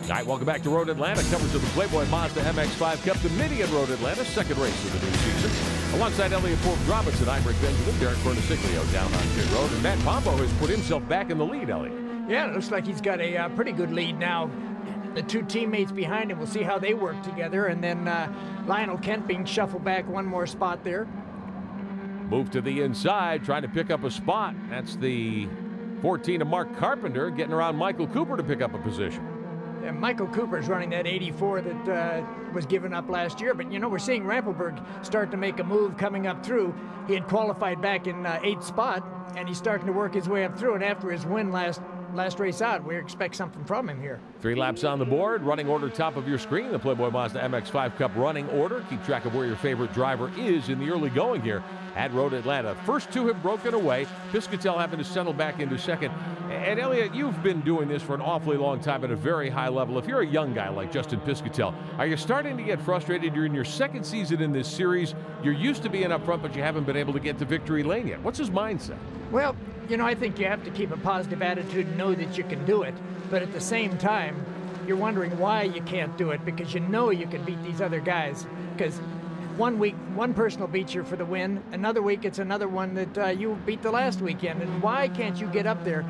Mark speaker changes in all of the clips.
Speaker 1: All right, welcome back to Road Atlanta. Coverage of the Playboy Mazda MX5 Cup, the Mini at Road Atlanta, second race of the new season. Alongside Elliott Forbes-Robinson, I'm Rick Benjamin, Derek Bernasiglio down on pit road, and Matt Pombo has put himself back in the lead, Elliott.
Speaker 2: Yeah, it looks like he's got a pretty good lead now. The two teammates behind him, we'll see how they work together, and then Lionel Kent being shuffled back one more spot there.
Speaker 1: Move to the inside, trying to pick up a spot. That's the 14 of Mark Carpenter, getting around Michael Cooper to pick up a position.
Speaker 2: Yeah, Michael Cooper's running that 84 that was given up last year, but you know, we're seeing Rampelberg start to make a move coming up through. He had qualified back in 8th spot, and he's starting to work his way up through, and after his win last race out, we expect something from him here.
Speaker 1: 3 laps on the board, running order top of your screen, the Playboy Mazda MX5 Cup running order. Keep track of where your favorite driver is in the early going here at Road Atlanta. First two have broken away, Piscatell having to settle back into second. And Elliott, you've been doing this for an awfully long time at a very high level. If you're a young guy like Justin Piscatell, are you starting to get frustrated? You're in your second season in this series. You're used to being up front, but you haven't been able to get to victory lane yet. What's his mindset?
Speaker 2: Well, you know, I think you have to keep a positive attitude and know that you can do it. But at the same time, you're wondering why you can't do it, because you know you can beat these other guys. Because one week, one person will beat you for the win. Another week, it's another one that you beat the last weekend. And why can't you get up there?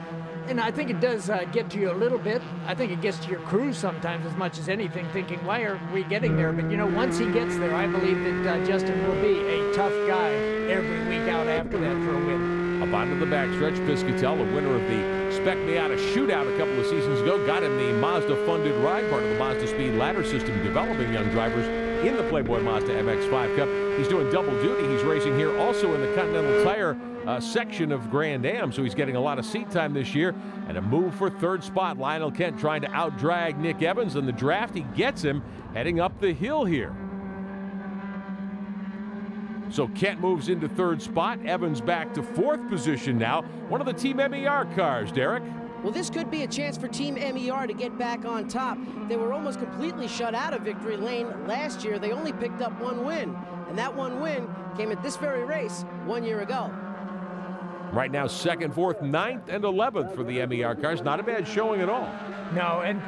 Speaker 2: And I think it does get to you a little bit. I think it gets to your crew sometimes as much as anything, thinking, why are we getting there? But, you know, once he gets there, I believe that Justin will be a tough guy every week out after that for a win.
Speaker 1: Up onto the backstretch, Piscatell, the winner of the Spec Miata shootout a couple of seasons ago, got him the Mazda-funded ride, part of the Mazda Speed ladder system, developing young drivers in the Playboy Mazda MX5 Cup. He's doing double duty. He's racing here also in the Continental Tire section of Grand Am, so he's getting a lot of seat time this year. And a move for third spot. Lionel Kent trying to outdrag Nick Evans in the draft. He gets him heading up the hill here. So Kent moves into third spot. Evans back to fourth position now. One of the Team MER cars, Derek.
Speaker 3: Well, this could be a chance for Team MER to get back on top. They were almost completely shut out of victory lane last year. They only picked up one win, and that one win came at this very race 1 year ago.
Speaker 1: Right now, 2nd, 4th, 9th, and 11th for the MER cars. Not a bad showing at all.
Speaker 2: No, and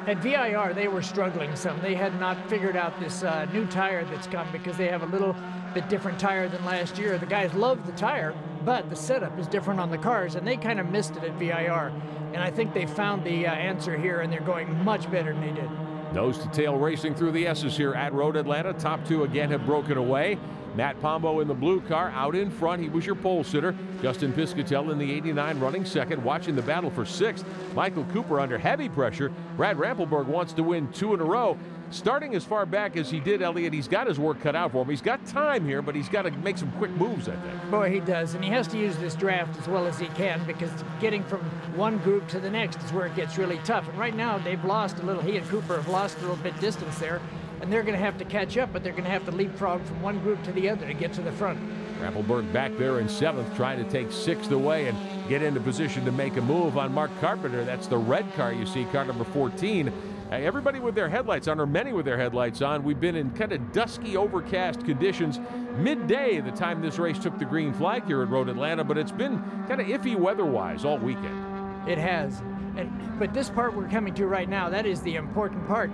Speaker 2: at VIR, they were struggling some. They had not figured out this new tire that's come, because they have a little bit different tire than last year. The guys love the tire, but the setup is different on the cars, and they kind of missed it at VIR. And I think they found the answer here, and they're going much better than they did.
Speaker 1: Nose to tail racing through the S's here at Road Atlanta. Top two again have broken away. Matt Pombo in the blue car out in front. He was your pole sitter. Justin Piscatell in the 89 running second, watching the battle for 6th. Michael Cooper under heavy pressure. Brad Rampelberg wants to win 2 in a row. Starting as far back as he did, Elliott, he's got his work cut out for him. He's got time here, but he's got to make some quick moves, I think.
Speaker 2: Boy, he does, and he has to use this draft as well as he can, because getting from one group to the next is where it gets really tough. And right now, they've lost a little. He and Cooper have lost a little bit distance there, and they're going to have to catch up, but they're going to have to leapfrog from one group to the other to get to the front.
Speaker 1: Rampelberg back there in 7th, trying to take 6th away and get into position to make a move on Mark Carpenter. That's the red car you see, car number 14. Everybody with their headlights on, or many with their headlights on. We've been in kind of dusky, overcast conditions midday the time this race took the green flag here at Road Atlanta, but it's been kind of iffy weather-wise all weekend.
Speaker 2: It has. But this part we're coming to right now, that is the important part.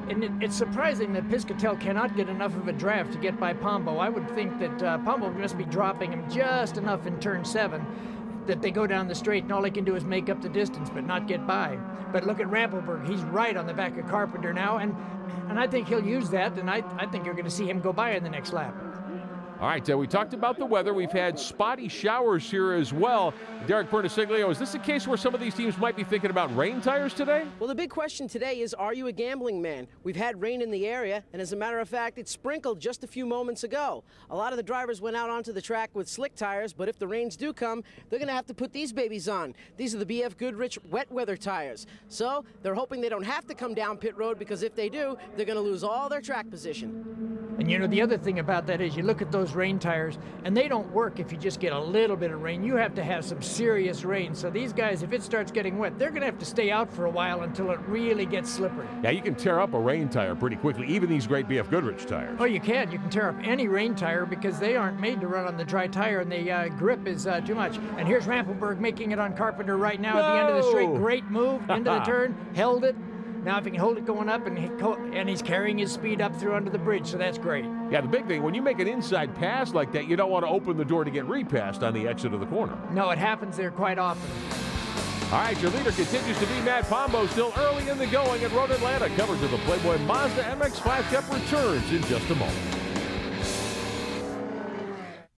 Speaker 2: And it's surprising that Piscatell cannot get enough of a draft to get by Pombo. I would think that Pombo must be dropping him just enough in turn 7 that they go down the straight and all they can do is make up the distance but not get by. But look at Rampelberg. He's right on the back of Carpenter now, and I think he'll use that, and I think you're going to see him go by in the next lap.
Speaker 1: All right, we talked about the weather. We've had spotty showers here as well. Derek Bernasiglio, is this a case where some of these teams might be thinking about rain tires today?
Speaker 3: Well, the big question today is, are you a gambling man? We've had rain in the area, and as a matter of fact, it sprinkled just a few moments ago. A lot of the drivers went out onto the track with slick tires, but if the rains do come, they're going to have to put these babies on. These are the BF Goodrich wet weather tires. So they're hoping they don't have to come down pit road, because if they do, they're going to lose all their track position.
Speaker 2: And you know, the other thing about that is you look at those rain tires, and they don't work if you just get a little bit of rain. You have to have some serious rain. So these guys, if it starts getting wet, they're going to have to stay out for a while until it really gets slippery.
Speaker 1: Yeah, you can tear up a rain tire pretty quickly, even these great BF Goodrich tires.
Speaker 2: Oh, you can. You can tear up any rain tire because they aren't made to run on the dry tire, and the grip is too much. And here's Rampelberg making it on Carpenter right now at the end of the straight. Great move into the turn, held it. Now if he can hold it going up, and he's carrying his speed up through under the bridge, so that's great.
Speaker 1: Yeah, the big thing, when you make an inside pass like that, you don't want to open the door to get repassed on the exit of the corner.
Speaker 2: No, it happens there quite often.
Speaker 1: All right, your leader continues to be Matt Pombo, still early in the going at Road Atlanta. Coverage of the Playboy Mazda MX5 Cup returns in just a moment.